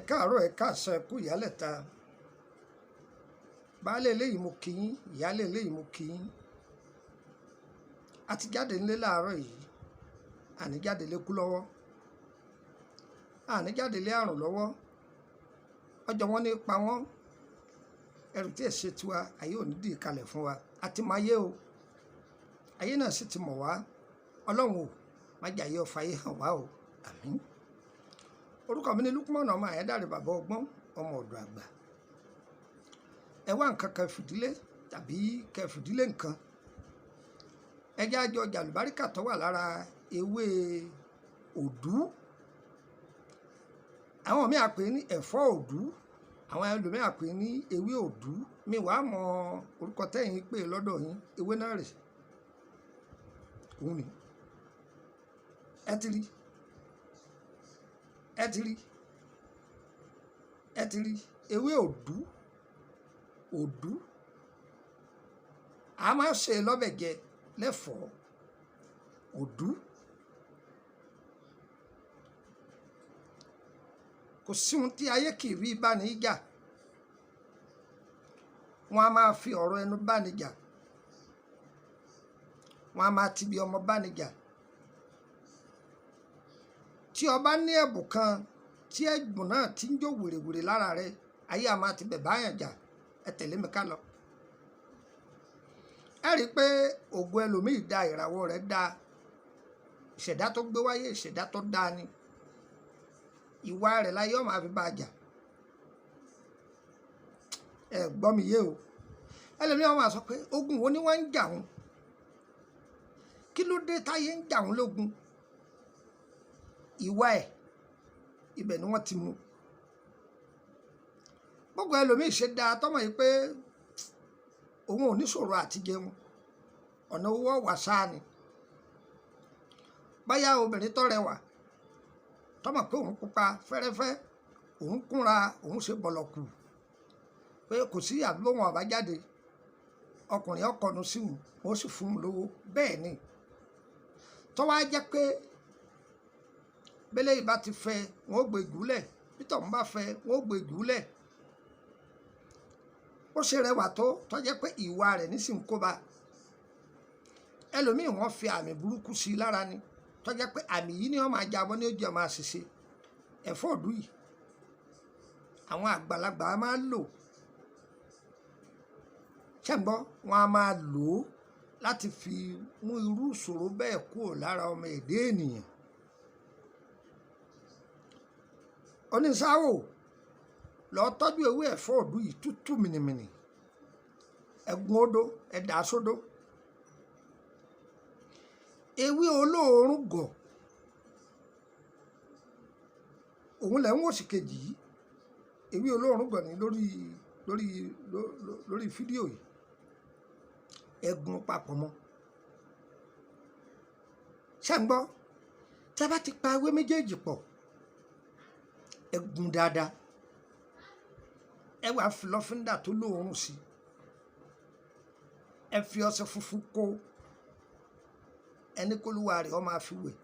káàárọ̀ ẹ káàsán ẹ kú ìyálẹ̀ta baálé eléyìí mo kí yín ìyálé eléyìí mo kí yín a ti jáde nílé láàárọ̀ yìí àní jáde lékú lọ́wọ́ àní jáde lé àrùn lọ́wọ́ ọjọ́ wọn ní pa wọ́n ẹrù tí ẹ ṣe tiwa ayé ò ní dì kalẹ̀ fún wa àti máa yé o ayé náà sì ti mọ̀ wá ọlọ́run ò má jà yé ọfà ayé hàn wá o àmín. Orúkọ mi ní Lukman ọmọ Àyẹ́dàrẹ́ bàbá ọgbọ́n ọmọ ọ̀dọ̀ àgbà. Ẹ wá nǹkan kan fìdílé tàbí kẹ fìdílé nǹkan. Ẹ jẹ́ àjọ jàlùbáríkà tó wà lára ewé òdú. Àwọn míì á pè ní ẹ̀fọ́ òdú, àwọn ẹlòmíì á pè ní ewé òdú. Mi wàá mọ orúkọ tẹ́yìn pè lọ́dọ̀ yín, ewé náà rè. Òun ni. Ẹ ti rí. Ẹ ti rí ewé òdú a máa ṣe lọ́bẹ̀ jẹ lẹ́fọ̀ọ́ òdú kò sí ohun tí ayé kì í rí bá ní jà wọn a máa fi ọ̀rọ̀ ẹnu bá ní jà wọn a máa tibi ọmọ bá ní jà tí o bá ní ẹ̀bùn kan tí ẹ̀bùn náà ti ń jó wèrèwèrè lára rẹ ayé a máa ti bẹ̀ báyàn jà ẹ tẹ̀lé mi ká lọ. Ẹ rí i pé ògo ẹlòmíì da ìràwọ̀ rẹ̀ da ìṣẹ̀dá tó gbé wáyé ìṣẹ̀dá tó da ni ìwà rẹ̀ láyé ó máa fi bá a jà ẹ gbọ́ mi yé o ẹlòmíì máa sọ pé ogun wo ni wọ́n ń jà wọn kí ló dé táyé ń jà wọn lógun ìwà ẹ̀ ibẹ̀ ni wọ́n ti mú gbogbo ẹlòmíì ṣe dáa tọ́mọ̀ yìí pé òun ò ní ṣòro àti jẹun ọ̀nà owó ọ̀wà sáà ni báyà obìnrin tó rẹwà tọ́mọ̀ pé òun pupa fẹ́rẹ́fẹ́ òun kúnra òun ṣe bọ̀lọ̀kù pé kò sí àdúgbò wọn àbájáde ọkùnrin ọkọ̀nù sí wọn ó sì fún un lówó bẹ́ẹ̀ ni tọ́wọ́ á jẹ́ pé bẹ́lẹ̀ yìí bá ti fẹ́ wọn ó gbé ìgúlẹ̀ peter ń bá fẹ́ wọn ó gbé ìgúlẹ̀ ó ṣe rẹwà tó tọ́jẹ́ pé ìwà rẹ̀ nísìnyí kó bá ẹlòmíì wọ́n fi àmì burúkú sí i lára ni tọ́jẹ́ pé àmì yìí ni wọ́n máa jábọ́ ní ojú ọmọ àṣìṣe ẹ̀fọ́ òdú yìí àwọn àgbàlagbà máa ń lò ṣẹ́ǹgbọ́ wọn a máa lò ó láti fi mú irú ìṣòro bẹ́ẹ̀ kúrò lára ọmọ èdè ènìyàn. Oníṣáwò lọ tọ́jú ewé ẹ̀fọ́ òdú yìí tútù mìnìmìnì ẹ̀gún odó ẹ̀dá sódó ewé olóòórùn gọ̀ òun lẹ̀ ń wò sí kejì yìí ewé olóòórùn gọ̀ ní lórí fídíò yìí ẹ̀gún papọ̀ mọ́ ṣẹ́ǹgbọ́ tẹ́ bá ti pa ewé méjèèjì pọ̀ ẹ̀gún dáadáa ẹ wá fi lọ́fíńdà tó lóòórùn sí ẹ fi ọṣẹ funfun kó ẹni kólúwa rẹ̀ ó máa fi wẹ̀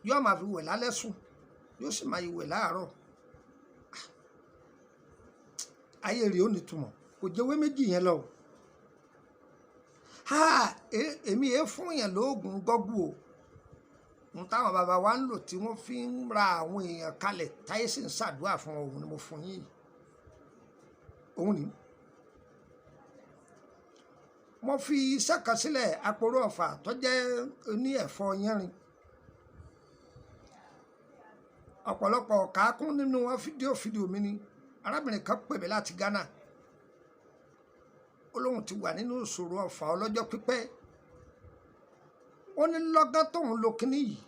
yóò máa fi wẹ̀ lálẹ́ sùn yóò sì máa wẹ̀ láàárọ̀ ayé rẹ̀ ó nítumọ̀ kò jẹ́wé méjì yẹn lọ èmi èé fún yẹn lóògùn gọ́gù o n táwọn bàbá wa ń lò tí wọ́n fi ń ra àwọn èèyàn kalẹ̀ táyé sì ń ṣàdúrà fún òun ni mo fún yín òun ni mo fi iṣẹ́ kan sílẹ̀ aporó ọ̀fà tó jẹ́ oní ẹ̀fọ́ yẹ́rin ọ̀pọ̀lọpọ̀ kàákún nínú wọn fídíò mi ni arábìnrin kan pè mí láti Ghana ó lóun ti wà nínú ìṣòro ọ̀fà ọlọ́jọ́ pípẹ́ ó ní lọ́gán tóun lo kínní yìí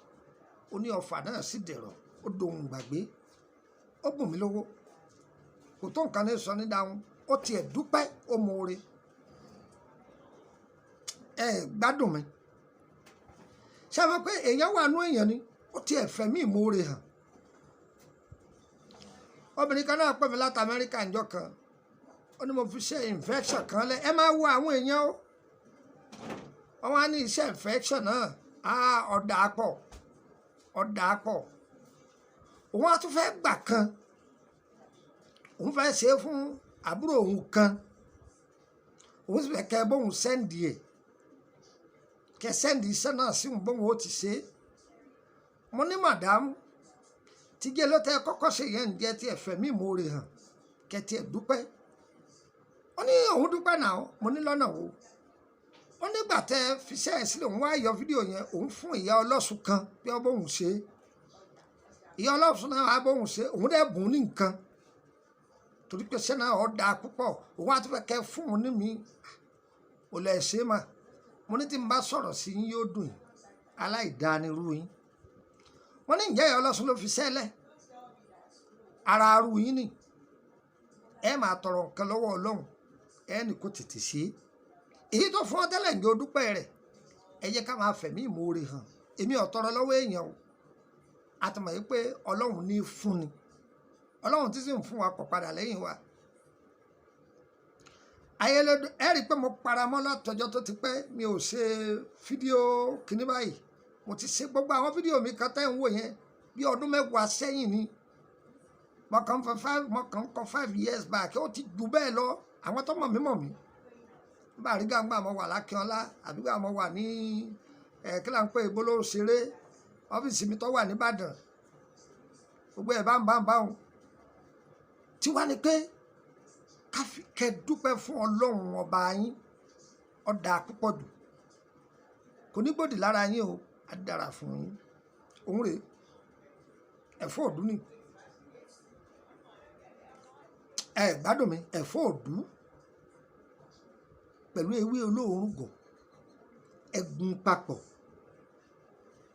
ó ní ọ̀fà náà sì dẹ̀rọ̀ ó dohun gbàgbé ó bùn mí lówó kò tó nǹkan ní sọ ní dáhùn ó tiẹ̀ dúpẹ́ ó mọ̀ọ́re ẹ gbádùn mi ṣé àwọn pé èèyàn wà nú èèyàn ni ó tiẹ̀ fẹ̀mí ìmọ̀ọ́re hàn obìnrin kan náà pè mí láti Amẹ́ríkà ńjọ́ kan ó ní mo fi ṣe infection kan lẹ ẹ máa wo àwọn èèyàn o wọ́n wá ní iṣẹ́ infection náà ọ̀dà pọ̀ òun á tún fẹ́ gbà kan òun fẹ́ ṣe fún àbúrò òun kan òun sì fẹ́ kẹ́ bóun sẹ́ndì ẹ̀ kẹ́ sẹ́ndì iṣẹ́ náà sí òun bóun ó ti ṣe mo ní màdámù tíjẹ́ ló tẹ́ kọ́kọ́ ṣe yẹn ǹjẹ́ tí ẹ fẹ̀mí ìmoore hàn kẹ́ tí ẹ dúpẹ́ ó ní òun dúpẹ́ náà mo ní lọ́nà wo ó nígbà tẹ́ fiṣẹ́ ẹ̀ sílẹ̀ òun wá yọ fídíò yẹn òun fún ìyá ọlọ́sùn kan bí ọ bóun ṣe ìyá ọlọ́sùn náà wá bóun ṣe òun dẹ̀ bùn ní nǹkan torí pé ṣẹ́ náà ọ̀ dáa púpọ̀ òun á tún fẹ́ kẹ́ fún un ní mi ò lẹ̀ ṣe mà mo ní tí n bá sọ̀rọ̀ sí yín yóò dùn yín aláìdánirú yín wọ́n ní ìjẹ́ ìyá ọlọ́sùn ló fi sẹ́lẹ̀ ara arú yín ni ẹ máa tọrọ nǹkan lọ́wọ́ ọlọ́run ẹ ní kó tètè ṣe èyí tó fún ọ tẹ́lẹ̀ ń jẹ́ odúpẹ́ rẹ̀ ẹ jẹ́ ká máa fẹ̀mí ìmoore hàn èmi ò tọrọ lọ́wọ́ èèyàn o àtìmọ̀ yìí pé ọlọ́run ní í fún ni ọlọ́run tí sì ń fún wa pọ̀ padà lẹ́yìn wa ayélujára ẹ rí i pé mo paramọ́ látọjọ́ tó ti pẹ́ mi ò ṣe fídíò kíní báyìí mo ti ṣe gbogbo àwọn fídíò mi kan tẹ́ ń wò yẹn bí ọdún mẹ́wàá sẹ́yìn ni mo kàn kọ 5 years back ó ti jù bẹ́ẹ̀ lọ àwọn tó mọ̀ mí bàrígà ńgbà mo wà lákíọ́lá àbí gbà mo wà ní kí là ń pè ìgbólóhùn ṣeré ọ́fíìsì mi tó wà nìbàdàn gbogbo ẹ̀ bá ń òun tí wá ní pé kẹ́ dúpẹ́ fún ọlọ́run ọba yín ọ̀dà púpọ̀ jù kò ní gbòdì lára yín o á dára fún yín òun rèé ẹ̀fọ́ òdú ni ẹ gbádùn mi ẹ̀fọ́ òdú pẹ̀lú ewé olóòórùn gọ̀ ẹ̀gún papọ̀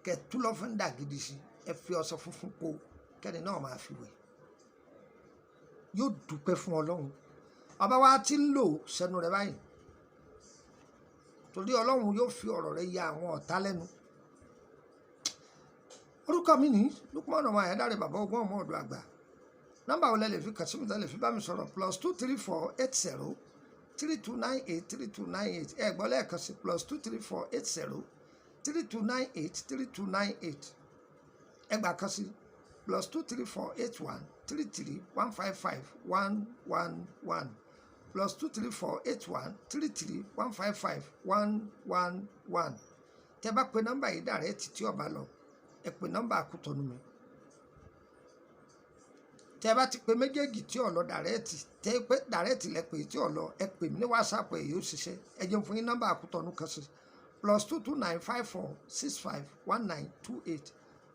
kẹtù lọ́fíńdà gidi sí ẹ fi ọṣẹ funfun po kẹ́ni náà máa fi wẹ̀ yóò dúpẹ́ fún ọlọ́run ọba wa ti ń lò sẹ́nu rẹ̀ báyìí torí ọlọ́run yóò fi ọ̀rọ̀ rẹ̀ ya àwọn ọ̀tá lẹ́nu orúkọ mi ní Lukman ọmọ Ayédáre bàbá ọgbọ́n ọmọ ọ̀dọ̀ àgbà nọ́mbà wo lẹ lè fi kàn sí mi tẹ́ lè fi bá mi sọ̀rọ̀ +23480 3298 3298 ẹ gbọ́ lẹ́ẹ̀kan sí +23480 3298 3298 ẹ gbà kan sí +23481 33 155 111 +23481 33 155 111 tẹ́ bá pe nọ́mbà yìí dàrẹ́ẹ̀tì tí ọba lọ ẹ pe nọ́mbà àkútọ̀nù mi tẹ́ bá ti pe méjèèjì tí ò lọ dàrẹ́ẹ̀tì tẹ́ pé dàrẹ́ẹ̀tì lẹ pè tí ò lọ ẹ pè mí ní WhatsApp ẹ yóò ṣiṣẹ́ ẹ jẹun fún yín nọ́mbà àkútọ̀nù kan sí +22954651928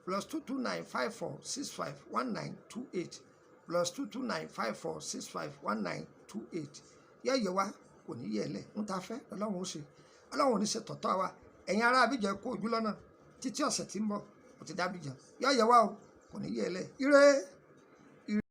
+22954651928 +22954651928 yẹ́yẹ́ wa kò ní yẹ lẹ̀ ń ta fẹ́ ọlọ́run ó ṣe ọlọ́run ò ní ṣe tọ̀tọ̀ wa ẹ̀yin ará Abidjan kó ojú lọ́nà títí ọ̀sẹ̀ tí ń bọ̀ kò ti dá Abidjan yẹ́yẹ́ wa o kò ní yẹ lẹ̀ ire.